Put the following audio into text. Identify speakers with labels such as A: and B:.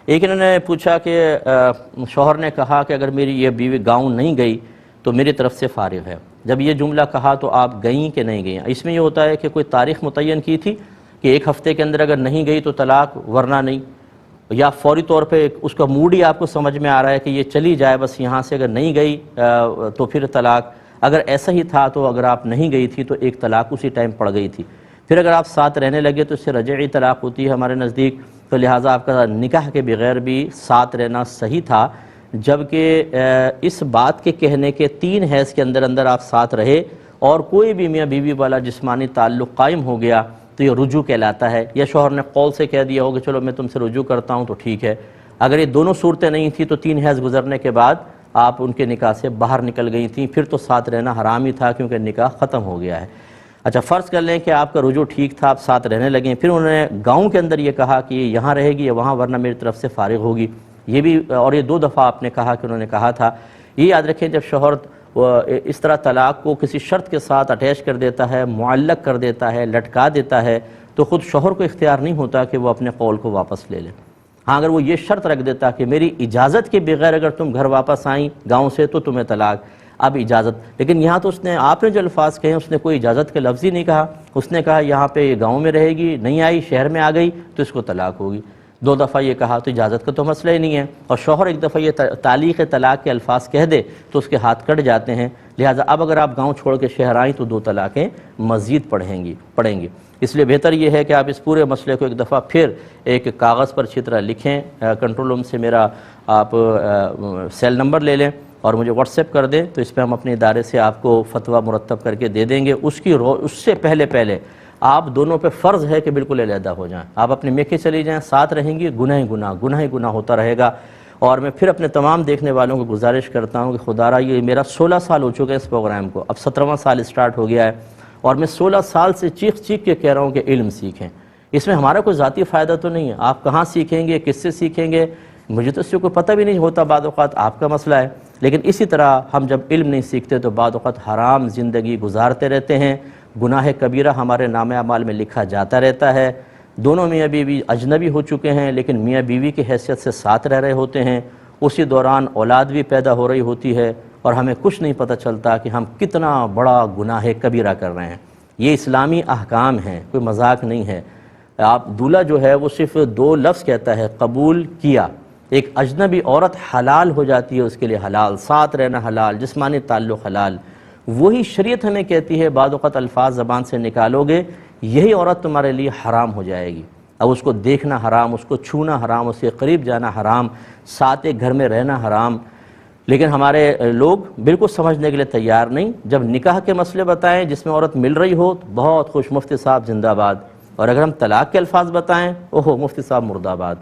A: ایک انہوں نے پوچھا کہ شوہر نے کہا کہ اگر میری یہ بیوی گاؤں نہیں گئی تو میری طرف سے فارغ ہے۔ جب یہ جملہ کہا تو آپ گئیں کہ نہیں گئیں؟ اس میں یہ ہوتا ہے کہ کوئی تاریخ متعین کی تھی کہ ایک ہفتے کے اندر اگر نہیں گئی تو طلاق ورنہ نہیں، یا فوری طور پہ اس کا موڈ ہی آپ کو سمجھ میں آ رہا ہے کہ یہ چلی جائے بس یہاں سے، اگر نہیں گئی تو پھر طلاق؟ اگر ایسا ہی تھا تو اگر آپ نہیں گئی تھی تو ایک طلاق اسی ٹائم پڑ گئی تھی، پھر اگر آپ ساتھ رہنے لگے تو اس سے رجعی طلاق ہوتی ہے ہمارے نزدیک، تو لہٰذا آپ کا نکاح کے بغیر بھی ساتھ رہنا صحیح تھا، جبکہ اس بات کے کہنے کے 3 حیض کے اندر آپ ساتھ رہے اور کوئی بھی میاں بیوی والا جسمانی تعلق قائم ہو گیا تو یہ رجوع کہلاتا ہے، یا شوہر نے قول سے کہہ دیا ہو کہ چلو میں تم سے رجوع کرتا ہوں تو ٹھیک ہے۔ اگر یہ دونوں صورتیں نہیں تھیں تو 3 حیض گزرنے کے بعد آپ ان کے نکاح سے باہر نکل گئی تھیں، پھر تو ساتھ رہنا حرام ہی تھا کیونکہ نکاح ختم ہو گیا ہے۔ اچھا فرض کر لیں کہ آپ کا رجوع ٹھیک تھا، آپ ساتھ رہنے لگیں، پھر انہوں نے گاؤں کے اندر یہ کہا کہ یہ یہاں رہے گی یا وہاں ورنہ میری طرف سے فارغ ہوگی، یہ بھی، اور یہ 2 دفعہ آپ نے کہا کہ انہوں نے کہا تھا۔ یہ یاد رکھیں جب شوہر اس طرح طلاق کو کسی شرط کے ساتھ اٹیچ کر دیتا ہے، معلق کر دیتا ہے، لٹکا دیتا ہے، تو خود شوہر کو اختیار نہیں ہوتا کہ وہ اپنے قول کو واپس لے لے۔ ہاں اگر وہ یہ شرط رکھ دیتا کہ میری اجازت کے بغیر اگر تم گھر واپس آئیں گاؤں سے تو تمہیں طلاق، اب اجازت، لیکن یہاں تو آپ نے جو الفاظ کہے اس نے کوئی اجازت کے لفظ ہی نہیں کہا، اس نے کہا یہاں پہ یہ گاؤں میں رہے گی، نہیں آئی شہر میں آ گئی تو اس کو طلاق ہوگی۔ 2 دفعہ یہ کہا تو اجازت کا تو مسئلہ ہی نہیں ہے، اور شوہر ایک دفعہ یہ تعلیق طلاق کے الفاظ کہہ دے تو اس کے ہاتھ کٹ جاتے ہیں، لہٰذا اب اگر آپ گاؤں چھوڑ کے شہر آئیں تو 2 طلاقیں مزید پڑھیں گی۔ اس لیے بہتر یہ ہے کہ آپ اس پورے مسئلے کو ایک دفعہ پھر ایک کاغذ پر اچھی طرح لکھیں، کنٹرول روم سے میرا آپ سیل نمبر لے لیں اور مجھے واٹس ایپ کر دیں، تو اس پہ ہم اپنے ادارے سے آپ کو فتویٰ مرتب کر کے دے دیں گے۔ اس سے پہلے آپ دونوں پہ فرض ہے کہ بالکل علیحدہ ہو جائیں، آپ اپنے میکے چلی جائیں، ساتھ رہیں گی، گناہ ہی گناہ ہوتا رہے گا۔ اور میں پھر اپنے تمام دیکھنے والوں کو گزارش کرتا ہوں کہ خدا را یہ میرا 16 سال ہو چکے ہیں اس پروگرام کو، اب 17واں سال اسٹارٹ ہو گیا ہے، اور میں 16 سال سے چیخ کے کہہ رہا ہوں کہ علم سیکھیں۔ اس میں ہمارا کوئی ذاتی فائدہ تو نہیں ہے، آپ کہاں سیکھیں گے، کس سے سیکھیں گے، مجھے تو اس سے کوئی پتہ بھی نہیں ہوتا، بعض اوقات آپ کا مسئلہ ہے، لیکن اسی طرح ہم جب علم نہیں سیکھتے تو بعض اوقات حرام زندگی گزارتے رہتے ہیں، گناہ کبیرہ ہمارے نامہ اعمال میں لکھا جاتا رہتا ہے۔ دونوں میاں بیوی اجنبی ہو چکے ہیں لیکن میاں بیوی کی حیثیت سے ساتھ رہ رہے ہوتے ہیں، اسی دوران اولاد بھی پیدا ہو رہی ہوتی ہے اور ہمیں کچھ نہیں پتہ چلتا کہ ہم کتنا بڑا گناہ کبیرہ کر رہے ہیں۔ یہ اسلامی احکام ہیں، کوئی مذاق نہیں ہے۔ آپ دولہا جو ہے وہ صرف 2 لفظ کہتا ہے، قبول کیا، ایک اجنبی عورت حلال ہو جاتی ہے اس کے لیے، حلال، ساتھ رہنا حلال، جسمانی تعلق حلال، وہی شریعت ہمیں کہتی ہے بعض اوقات الفاظ زبان سے نکالو گے یہی عورت تمہارے لیے حرام ہو جائے گی، اب اس کو دیکھنا حرام، اس کو چھونا حرام، اس کے قریب جانا حرام، ساتھ ایک گھر میں رہنا حرام۔ لیکن ہمارے لوگ بالکل سمجھنے کے لیے تیار نہیں، جب نکاح کے مسئلے بتائیں جس میں عورت مل رہی ہو تو بہت خوش، مفتی صاحب زندہ باد، اور اگر ہم طلاق کے الفاظ بتائیں اوہو مفتی صاحب مردہ باد۔